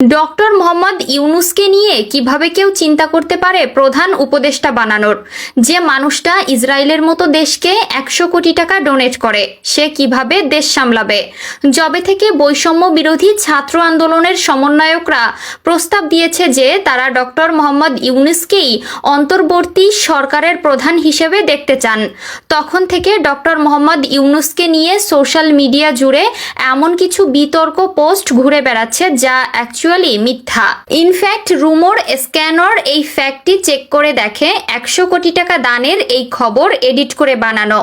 Doctor Mohammad ইউনুসকে নিয়ে কিভাবে কেউ চিন্তা করতে পারে প্রধান উপদেষ্টা বানানোর? যে মানুষটা ইসরায়েলের মতো দেশকে 100 কোটি টাকা ডোনেট করে, সে কিভাবে দেশ সামলাবে? যবে থেকে বৈষম্য বিরোধী ছাত্র আন্দোলনের সমন্বয়করা প্রস্তাব দিয়েছে যে তারা ডক্টর মোহাম্মদ ইউনুসকেই অন্তর্বর্তী সরকারের প্রধান হিসেবে দেখতে চান, তখন থেকে ডক্টর মোহাম্মদ ইউনুসকে নিয়ে সোশ্যাল মিডিয়া জুড়ে এমন কিছু বিতর্ক পোস্ট ঘুরে বেড়াচ্ছে যা অ্যাকচুয়ালি মিথ্যা। ইনফ্যাক্ট রুমর স্ক্যানার এই ফ্যাক্টটি চেক করে দেখে 100 কোটি টাকা দানের এই খবর এডিট করে বানানো।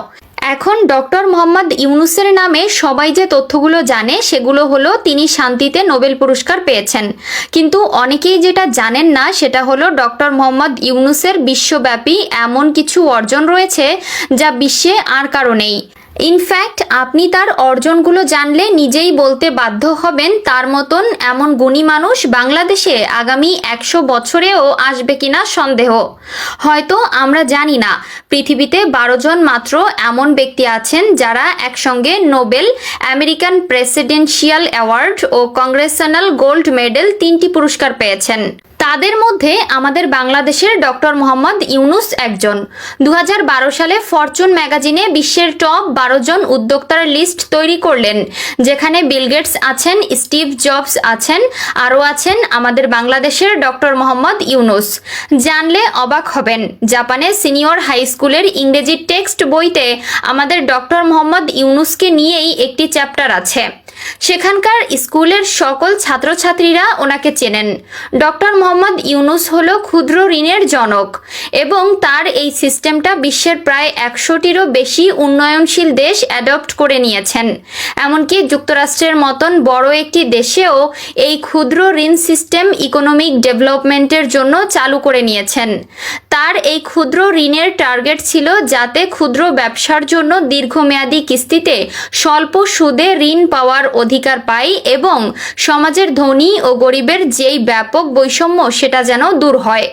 এখন ডক্টর মোহাম্মদ ইউনুসের নামে সবাই যে তথ্যগুলো জানে সেগুলো হলো তিনি শান্তিতে নোবেল পুরস্কার পেয়েছেন, কিন্তু অনেকেই যেটা জানেন না সেটা হলো ডক্টর মোহাম্মদ ইউনুসের বিশ্বব্যাপী এমন কিছু অর্জন রয়েছে যা বিশ্বে আর কারো নেই। ইনফ্যাক্ট আপনি তার অর্জনগুলো জানলে নিজেই বলতে বাধ্য হবেন তার মতন এমন গুণী মানুষ বাংলাদেশে আগামী 100 বছরেও আসবে কিনা সন্দেহ। হয়তো আমরা জানি না, পৃথিবীতে 12 জন মাত্র এমন ব্যক্তি আছেন যারা একসঙ্গে নোবেল, আমেরিকান প্রেসিডেন্সিয়াল অ্যাওয়ার্ড ও কংগ্রেশনাল গোল্ড মেডেল 3টি পুরস্কার পেয়েছেন। তাদের মধ্যে আমাদের বাংলাদেশের ডক্টর মোহাম্মদ ইউনুস একজন। 2012 সালে ফরচুন ম্যাগাজিনে বিশ্বের টপ 12 জন উদ্যোক্তার লিস্ট তৈরি করলেন, যেখানে বিল গেটস আছেন, স্টিভ জবস আছেন, আরও আছেন আমাদের বাংলাদেশের ডক্টর মোহাম্মদ ইউনুস। জানলে অবাক হবেন, জাপানে সিনিয়র হাই স্কুলের ইংরেজি টেক্সট বইতে আমাদের ডক্টর মোহাম্মদ ইউনুসকে নিয়েই একটি চ্যাপ্টার আছে। সেখানকার স্কুলের সকল ছাত্রছাত্রীরা ওনাকে চেনেন। ডক্টর মোহাম্মদ ইউনুস হলো ক্ষুদ্র ঋণের জনক এবং তার এই সিস্টেমটা বিশ্বের প্রায় 100টিরও বেশি উন্নয়নশীল দেশ অ্যাডপ্ট করে নিয়েছেন। এমনকি যুক্তরাষ্ট্রের মতন বড় একটি দেশেও এই ক্ষুদ্র ঋণ সিস্টেম ইকোনমিক ডেভেলপমেন্টের জন্য চালু করে নিয়েছেন। তার এই ক্ষুদ্র ঋণের টার্গেট ছিল যাতে ক্ষুদ্র ব্যবসার জন্য দীর্ঘমেয়াদী কিস্তিতে স্বল্প সুদে ঋণ পাওয়ার অধিকার পায় এবং সমাজের ধনী ও গরিবের যেই ব্যাপক বৈষম্য সেটা যেন দূর হয়।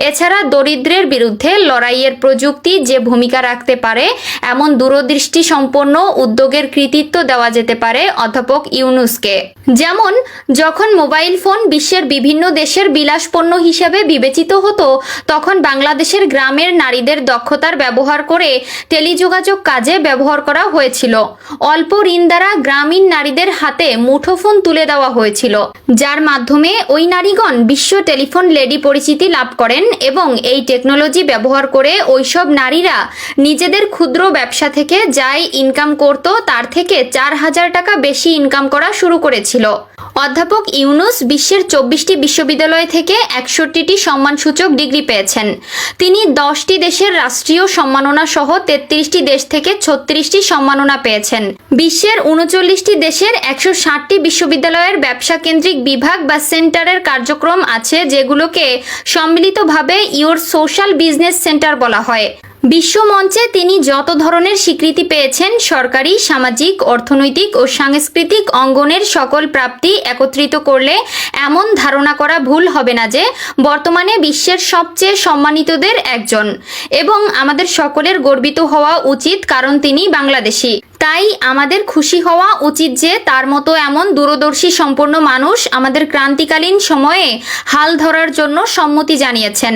এছাড়া দরিদ্রের বিরুদ্ধে লড়াইয়ের প্রযুক্তি যে ভূমিকা রাখতে পারে এমন দূরদৃষ্টি সম্পন্ন উদ্যোগের কৃতিত্ব দেওয়া যেতে পারে অধ্যাপক ইউনুসকে। যেমন যখন মোবাইল ফোন বিশ্বের বিভিন্ন দেশের বিলাসপণ্য হিসেবে বিবেচিত হতো, তখন বাংলাদেশের গ্রামের নারীদের দক্ষতার ব্যবহার করে টেলিযোগাযোগ কাজে ব্যবহার করা হয়েছিল। অল্প ঋণ দ্বারা গ্রামীণ নারীদের হাতে মুঠোফোন তুলে দেওয়া হয়েছিল, যার মাধ্যমে ওই নারীগণ বিশ্ব টেলিফোন লেডি পরিচিতি লাভ করেন এবং এই টেকনোলজি ব্যবহার করে ওইসব নারীরা নিজেদের ক্ষুদ্র ব্যবসা থেকে যাই ইনকাম করত তার থেকে 4000 টাকা বেশি ইনকাম করা শুরু করেছিল। অধ্যাপক ইউনুস বিশ্বের 24টি বিশ্ববিদ্যালয় থেকে 61টি সম্মানসূচক ডিগ্রি পেয়েছেন। তিনি 10টি দেশের রাষ্ট্রীয় সম্মাননা সহ 33টি দেশ থেকে 36টি সম্মাননা পেয়েছেন। বিশ্বের 39টি দেশের 160টি বিশ্ববিদ্যালয়ের ব্যবসা কেন্দ্রিক বিভাগ বা সেন্টারের কার্যক্রম আছে, যেগুলোকে সম্মিলিতভাবে ইওর সোশ্যাল বিজনেস সেন্টার বলা হয়। বিশ্ব মঞ্চে তিনি যত ধরনের স্বীকৃতি পেয়েছেন, সরকারি, সামাজিক, অর্থনৈতিক ও সাংস্কৃতিক অঙ্গনের সকল প্রাপ্তি একত্রিত করলে এমন ধারণা করা ভুল হবে না যে বর্তমানে বিশ্বের সবচেয়ে সম্মানিতদের একজন, এবং আমাদের সকলের গর্বিত হওয়া উচিত, কারণ তিনি বাংলাদেশী। তাই আমাদের খুশি হওয়া উচিত যে তার মতো এমন দূরদর্শী সম্পন্ন মানুষ আমাদের ক্রান্তিকালীন সময়ে হাল ধরার জন্য সম্মতি জানিয়েছেন,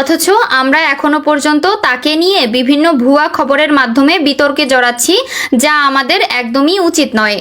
অথচ আমরা এখনো পর্যন্ত তাকে নিয়ে বিভিন্ন ভুয়া খবরের মাধ্যমে বিতর্কে জড়াচ্ছি, যা আমাদের একদমই উচিত নয়।